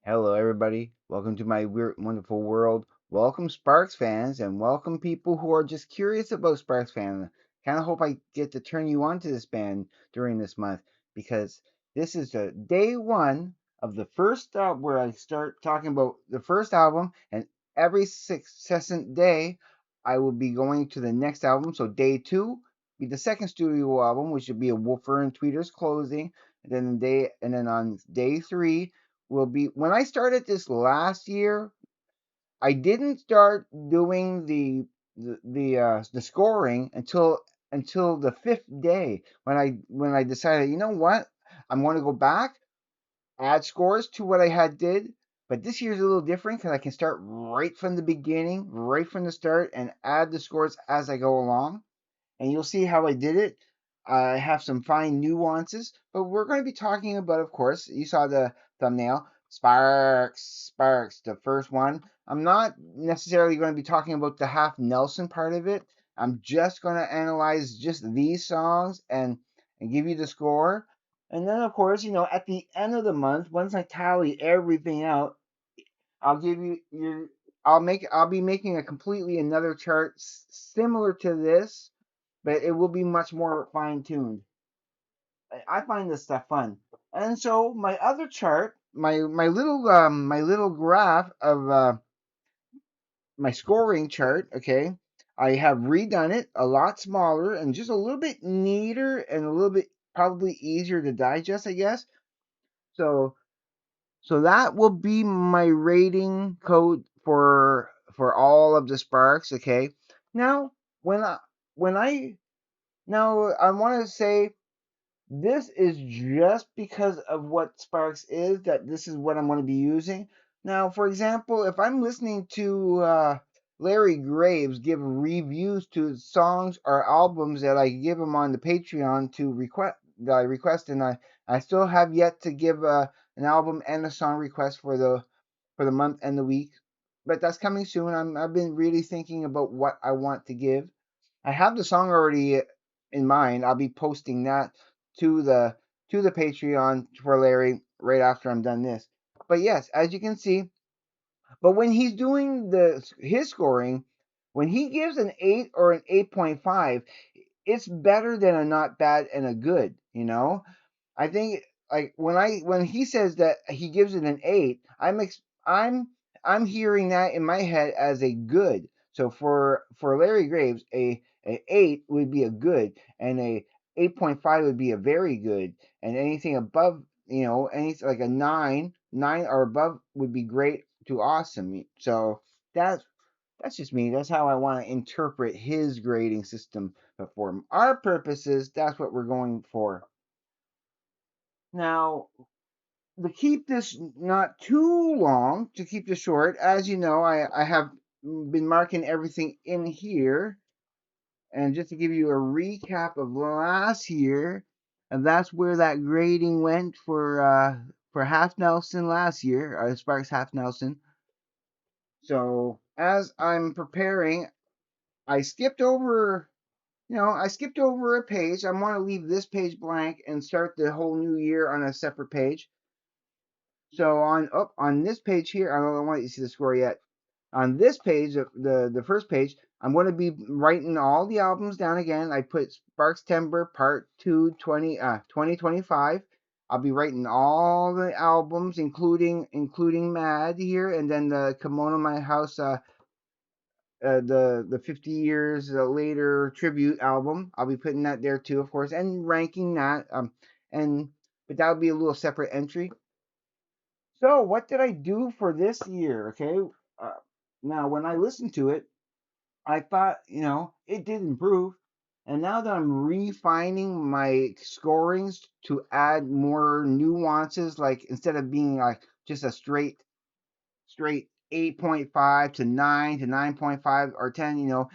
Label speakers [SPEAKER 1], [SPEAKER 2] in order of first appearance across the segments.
[SPEAKER 1] Hello, everybody. Welcome to my weird, wonderful world. Welcome, Sparks fans, and welcome people who are just curious about Sparks fans. Kind of hope I get to turn you on to this band during this month because this is the day one of the first where I start talking about the first album, and every successive day I will be going to the next album. So day two be the second studio album, which would be a Wolfer and Tweeters closing, and then on day three will be when I started this last year. I didn't start doing the scoring until the fifth day when I decided, you know what, I'm going to go back, add scores to what I had did. But this year's a little different because I can start right from the beginning, right from the start, and add the scores as I go along, and you'll see how I did it. I have some fine nuances, but we're going to be talking about, of course, you saw the thumbnail, Sparks, the first one. I'm not necessarily going to be talking about the Half Nelson part of it. I'm just going to analyze just these songs and give you the score. And then, of course, at the end of the month, once I tally everything out, I'll give you your. I'll be making a completely another chart similar to this, but it will be much more fine tuned. I find this stuff fun. And so my other chart, my little graph of my scoring chart, okay, I have redone it a lot smaller and just a little bit neater and a little bit probably easier to digest, I guess. So so that will be my rating code for all of the Sparks, okay? Now, when I when I now I want to say this is just because of what Sparks is that this is what I'm going to be using. Now, for example, if I'm listening to Larry Graves give reviews to songs or albums that I give him on the Patreon to request that I request, and I still have yet to give an album and a song request for the month and the week, but that's coming soon. I've been really thinking about what I want to give. I have the song already in mind. I'll be posting that to the to the Patreon for Larry right after I'm done this. But yes, as you can see, but when he's doing his scoring, when he gives an 8 or an 8.5, it's better than a not bad and a good, I think like when he says that he gives it an 8, I'm I'm hearing that in my head as a good. So for Larry Graves, a 8 would be a good, and a 8.5 would be a very good, and anything above, anything like a 9 or above would be great to awesome. So that's that's just me. That's how I want to interpret his grading system. But for our purposes, that's what we're going for. Now, to keep this not too long, to keep this short, as you know, I have been marking everything in here. And just to give you a recap of last year, and that's where that grading went for Half Nelson last year, Sparks Half Nelson. So as I'm preparing, I skipped over I skipped over a page. I want to leave this page blank and start the whole new year on a separate page. So on this page here, I don't want you to see the score yet. On this page, the first page, I'm going to be writing all the albums down again. I put SPARKSTEMBER Part 2 2025. I'll be writing all the albums, including Mad here, and then the Kimono My House, the 50 years later tribute album. I'll be putting that there too, of course, and ranking that. And but that would be a little separate entry. So, what did I do for this year? Okay. Uh, Now, when I listened to it, I thought, it did improve. And now that I'm refining my scorings to add more nuances, like instead of being like just a straight 8.5 to 9 to 9.5 or 10,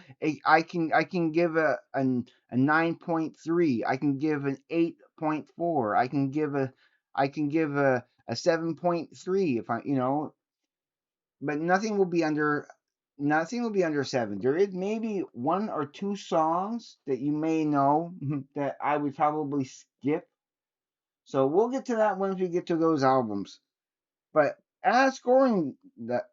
[SPEAKER 1] I can give a 9.3. I can give an 8.4. I can give a 7.3 if but nothing will be under 7. There is maybe one or two songs that you may know that I would probably skip. So we'll get to that once we get to those albums. But as scoring that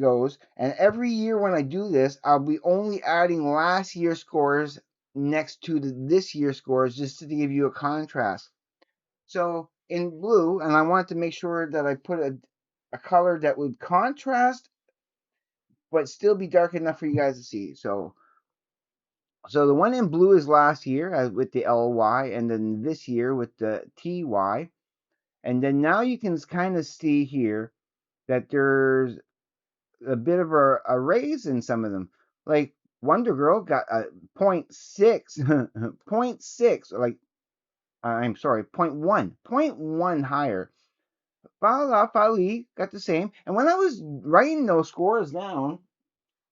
[SPEAKER 1] goes, and every year when I do this, I'll be only adding last year's scores next to this year's scores just to give you a contrast. So in blue, and I wanted to make sure that I put a color that would contrast but still be dark enough for you guys to see. So the one in blue is last year with the LY, and then this year with the TY. And then now you can kind of see here that there's a bit of a raise in some of them. Like Wonder Girl got a point 0.6, point 0.6, like I'm sorry, point 1 higher. Fala Fali got the same. And when I was writing those scores down,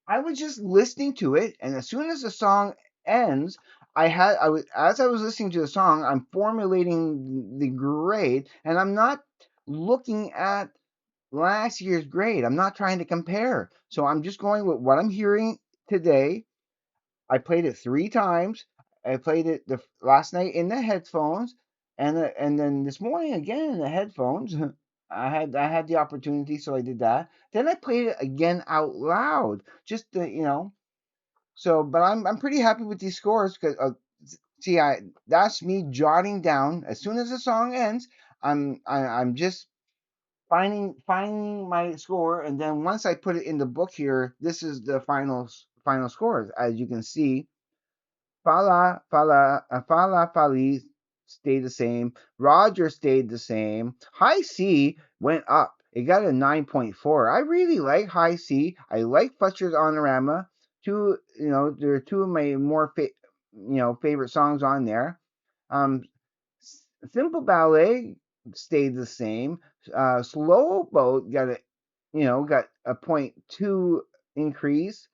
[SPEAKER 1] I was just listening to it, and as soon as the song ends, I was as I was listening to the song, I'm formulating the grade, and I'm not looking at last year's grade. I'm not trying to compare. So I'm just going with what I'm hearing today. I played it 3 times. I played it the last night in the headphones, and then this morning again in the headphones. I had the opportunity, so I did that. Then I played it again out loud, just to. So, but I'm pretty happy with these scores because see, that's me jotting down as soon as the song ends. I'm just finding my score, and then once I put it in the book here, this is the final scores. As you can see, Fala Fali stayed the same. Roger stayed the same. High C went up. It got a 9.4. I really like High C. I like Fletcher's Honorama. There are two of my more favorite songs on there. Um, Simple Ballet stayed the same. Slow Boat got a point 2 increase.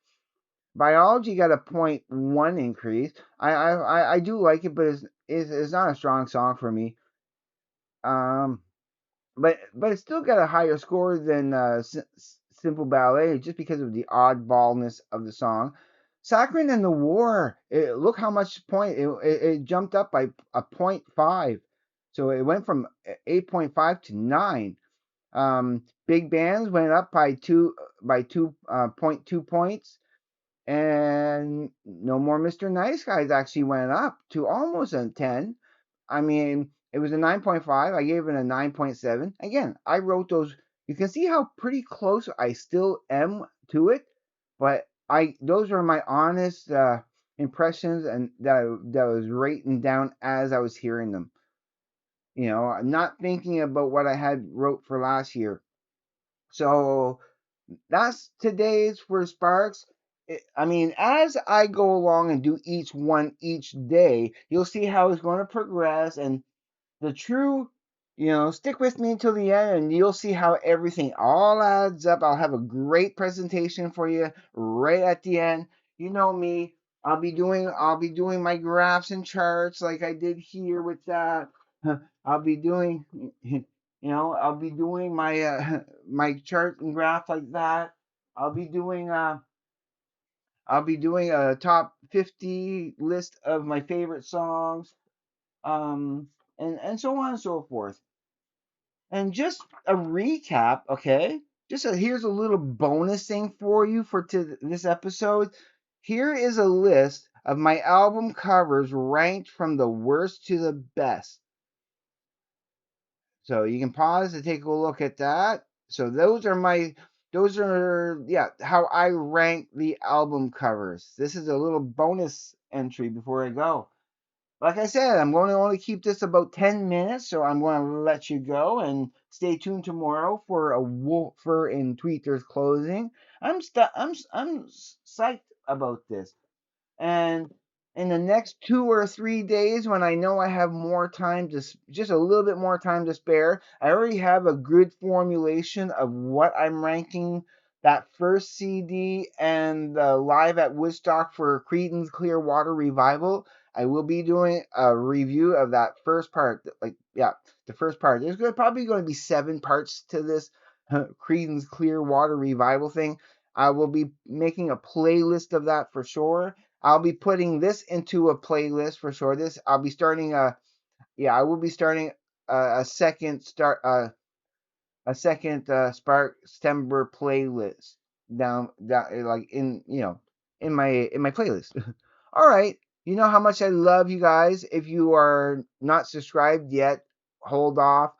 [SPEAKER 1] Biology got a point 1 increase. I do like it, but it's not a strong song for me. Um, but it still got a higher score than Simple Ballet just because of the oddballness of the song. Saccharine and the War. Look how much point it jumped up by a point 5. So it went from 8.5 to 9. Big bands went up by 2.2 points, and No More Mr. Nice Guys actually went up to almost a 10. I mean, it was a 9.5. I gave it a 9.7. Again, I wrote those. You can see how pretty close I still am to it, but those are my honest impressions, and that I was writing down as I was hearing them. I'm not thinking about what I had wrote for last year. So that's today's for Sparks. I mean, as I go along and do each one each day, you'll see how it's going to progress, and the true, stick with me until the end, and you'll see how everything all adds up. I'll have a great presentation for you right at the end. You know me. I'll be doing my graphs and charts like I did here with that. I'll be doing I'll be doing my my chart and graph like that. I'll be doing uh I'll be doing a top 50 list of my favorite songs, um and so on and so forth. And just a recap, okay? Here's a little bonus thing for you for this episode. Here is a list of my album covers ranked from the worst to the best. So you can pause to take a look at that. So those are how I rank the album covers. This is a little bonus entry before I go. Like I said, I'm going to only keep this about 10 minutes, so I'm going to let you go and stay tuned tomorrow for a Wolfer and Tweeter's closing. I'm psyched about this. And in the next 2 or 3 days, when I know I have more time just a little bit more time to spare, I already have a good formulation of what I'm ranking that first CD and the live at Woodstock for Creedence Clearwater Revival. I will be doing a review of that first part. The first part. Probably going to be 7 parts to this Creedence Clearwater Revival thing. I will be making a playlist of that for sure. I'll be putting this into a playlist for sure. I'll be starting I will be starting a second a second SPARKSTEMBER playlist down like in my playlist. All right, you know how much I love you guys. If you are not subscribed yet, hold off.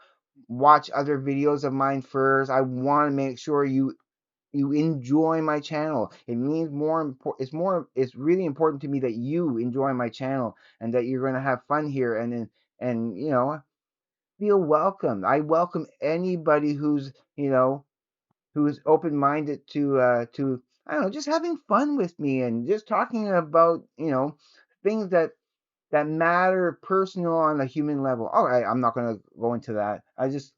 [SPEAKER 1] Watch other videos of mine first. I want to make sure you enjoy my channel. It means more important. It's really important to me that you enjoy my channel and that you're going to have fun here and feel welcome. I welcome anybody who's open-minded to I don't know, just having fun with me and just talking about, things that matter personal on a human level. All right, I'm not going to go into that. I just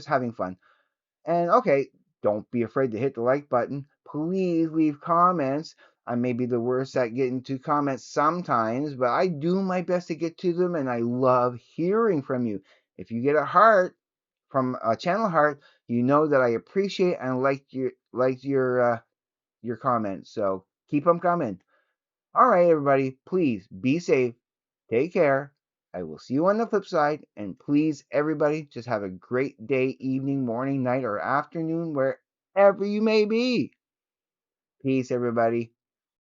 [SPEAKER 1] having fun. And okay, don't be afraid to hit the like button. Please leave comments. I may be the worst at getting to comments sometimes, but I do my best to get to them and I love hearing from you. If you get a heart from a channel heart, you know that I appreciate and like your comments. So keep them coming. All right, everybody, please be safe. Take care. I will see you on the flip side. And please, everybody, just have a great day, evening, morning, night, or afternoon, wherever you may be. Peace, everybody.